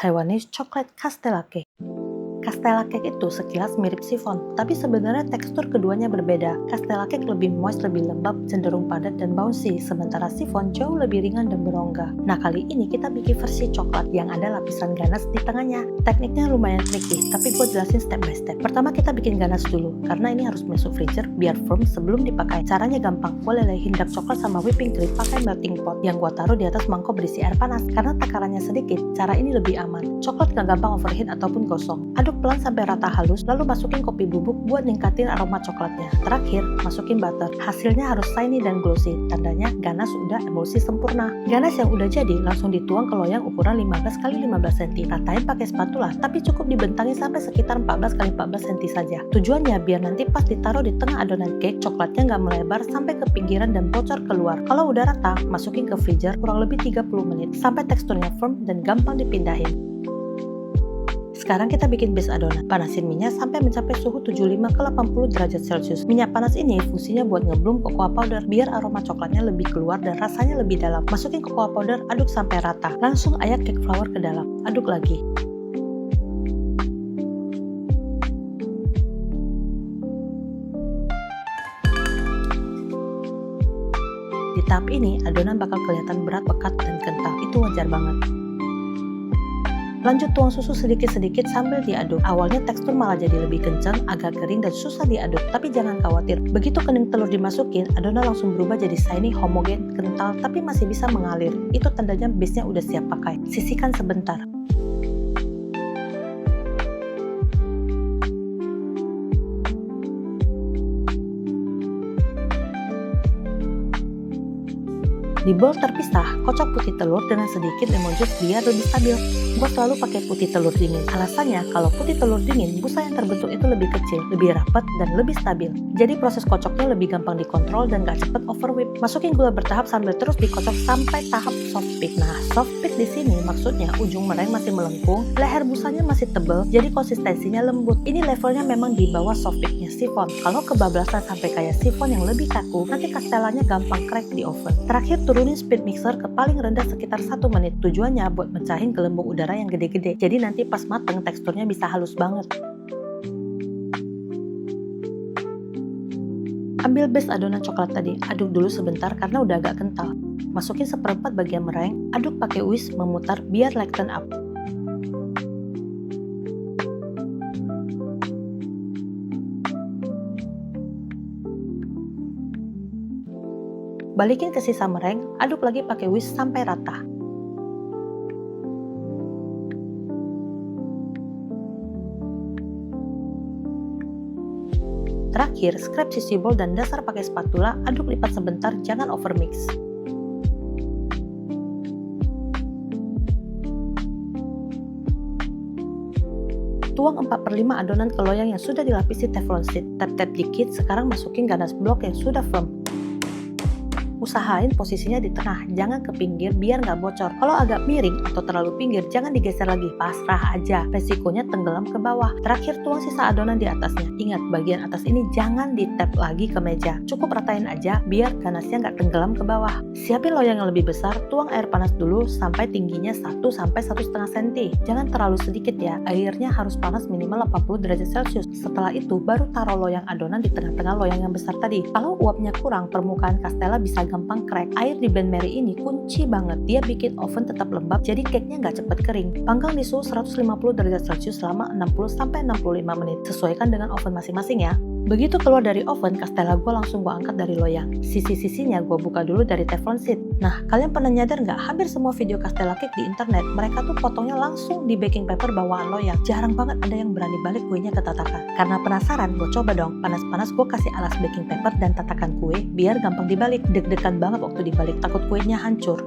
Taiwanese Chocolate Castella Cake. Castella Cake itu sekilas mirip chiffon, tapi sebenarnya tekstur keduanya berbeda. Castella Cake lebih moist, lebih lembab, cenderung padat dan bouncy, sementara chiffon jauh lebih ringan dan berongga. Nah, kali ini kita bikin versi coklat yang ada lapisan ganas di tengahnya. Tekniknya lumayan tricky, tapi gue jelasin step by step. Pertama kita bikin ganas dulu, karena ini harus masuk freezer biar firm sebelum dipakai. Caranya gampang, gue lelehin dark coklat sama whipping cream pakai melting pot yang gue taruh di atas mangkok berisi air panas. Karena takarannya sedikit, cara ini lebih aman. Coklat gak gampang overheat ataupun gosong. Aduk pelan sampai rata halus, lalu masukin kopi bubuk buat ningkatin aroma coklatnya. Terakhir, masukin butter. Hasilnya harus shiny dan glossy, tandanya ganas udah emulsi sempurna. Ganas yang udah jadi langsung dituang ke loyang ukuran 15 x 15 cm. Ratain pakai spatula, tapi cukup dibentangin sampai sekitar 14 x 14 cm saja. Tujuannya biar nanti pas ditaruh di tengah adonan cake, coklatnya nggak melebar sampai ke pinggiran dan bocor keluar. Kalau udah rata, masukin ke freezer kurang lebih 30 menit sampai teksturnya firm dan gampang dipindahin. Sekarang kita bikin base adonan. Panasin minyak sampai mencapai suhu 75 ke 80 derajat Celcius. Minyak panas ini fungsinya buat ngeblum cocoa powder biar aroma coklatnya lebih keluar dan rasanya lebih dalam. Masukin cocoa powder, aduk sampai rata. Langsung ayak cake flour ke dalam. Aduk lagi. Di tahap ini, adonan bakal kelihatan berat, pekat, dan kental. Itu wajar banget. Lanjut tuang susu sedikit-sedikit sambil diaduk. Awalnya tekstur malah jadi lebih kencang, agak kering dan susah diaduk. Tapi jangan khawatir, begitu kening telur dimasukin, adonan langsung berubah jadi shiny, homogen, kental, tapi masih bisa mengalir. Itu tandanya base-nya udah siap pakai. Sisihkan sebentar. Di bowl terpisah, kocok putih telur dengan sedikit lemon juice biar lebih stabil. Gue selalu pakai putih telur dingin. Alasannya, kalau putih telur dingin, busa yang terbentuk itu lebih kecil, lebih rapat, dan lebih stabil. Jadi proses kocoknya lebih gampang dikontrol dan gak cepet overwhip. Masukin gula bertahap sambil terus dikocok sampai tahap soft peak. Nah, soft peak di sini maksudnya ujung meringue masih melengkung, leher busanya masih tebal, jadi konsistensinya lembut. Ini levelnya memang di bawah soft peaknya chiffon. Kalau kebablasan sampai kayak chiffon yang lebih kaku, nanti castellanya gampang crack di oven. Terakhir, turunin speed mixer ke paling rendah sekitar 1 menit. Tujuannya buat mencahin gelembung udara yang gede-gede. Jadi nanti pas mateng teksturnya bisa halus banget. Ambil base adonan coklat tadi, aduk dulu sebentar karena udah agak kental. Masukin seperempat bagian meringue, aduk pakai whisk memutar biar lighten up. Balikin ke sisa meringue, aduk lagi pakai whisk sampai rata. Terakhir, scrap sisi bowl dan dasar pakai spatula, aduk lipat sebentar, jangan overmix. Tuang 4/5 adonan ke loyang yang sudah dilapisi teflon sheet, tap-tap dikit, sekarang masukin ganas blok yang sudah firm. Usahain posisinya di tengah, jangan ke pinggir biar nggak bocor. Kalau agak miring atau terlalu pinggir, jangan digeser lagi, pasrah aja. Resikonya tenggelam ke bawah. Terakhir tuang sisa adonan di atasnya. Ingat, bagian atas ini jangan di-tap lagi ke meja. Cukup ratain aja biar ganasnya nggak tenggelam ke bawah. Siapin loyang yang lebih besar, tuang air panas dulu sampai tingginya 1-1,5 cm. Jangan terlalu sedikit ya, airnya harus panas minimal 80 derajat Celcius. Setelah itu, baru taruh loyang adonan di tengah-tengah loyang yang besar tadi. Kalau uapnya kurang, permukaan castella bisa gampang crack. Air di blend Mary ini kunci banget. Dia bikin oven tetap lembab, jadi cake-nya nggak cepet kering. Panggang di suhu 150 derajat Celcius selama 60-65 menit. Sesuaikan dengan oven masing-masing ya. Begitu keluar dari oven, castella gue langsung gue angkat dari loyang. Sisi-sisinya gue buka dulu dari teflon sheet. Nah, kalian pernah nyadar nggak? Hampir semua video castella cake di internet, mereka tuh potongnya langsung di baking paper bawaan loyang. Jarang banget ada yang berani balik kuenya ke tatakan. Karena penasaran, gue coba dong. Panas-panas gue kasih alas baking paper dan tatakan kue, biar gampang dibalik. Deg-degan banget waktu dibalik, takut kuenya hancur.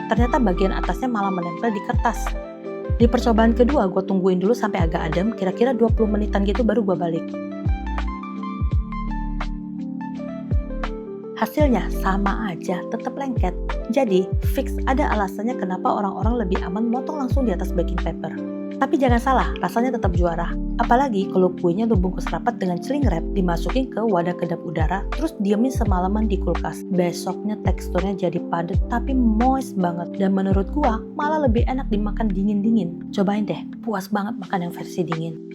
Ternyata bagian atasnya malah menempel di kertas. Di percobaan kedua, gue tungguin dulu sampai agak adem, kira-kira 20 menitan gitu baru gue balik. Hasil Hasilnya sama aja, tetap lengket. Jadi, fix ada alasannya kenapa orang-orang lebih aman motong langsung di atas baking paper. Tapi jangan salah, rasanya tetap juara. Apalagi kalau kuenya lu bungkus rapat dengan cling wrap, dimasukin ke wadah kedap udara, terus diamin semalaman di kulkas. Besoknya teksturnya jadi padat tapi moist banget. Dan menurut gua, malah lebih enak dimakan dingin-dingin. Cobain deh, puas banget makan yang versi dingin.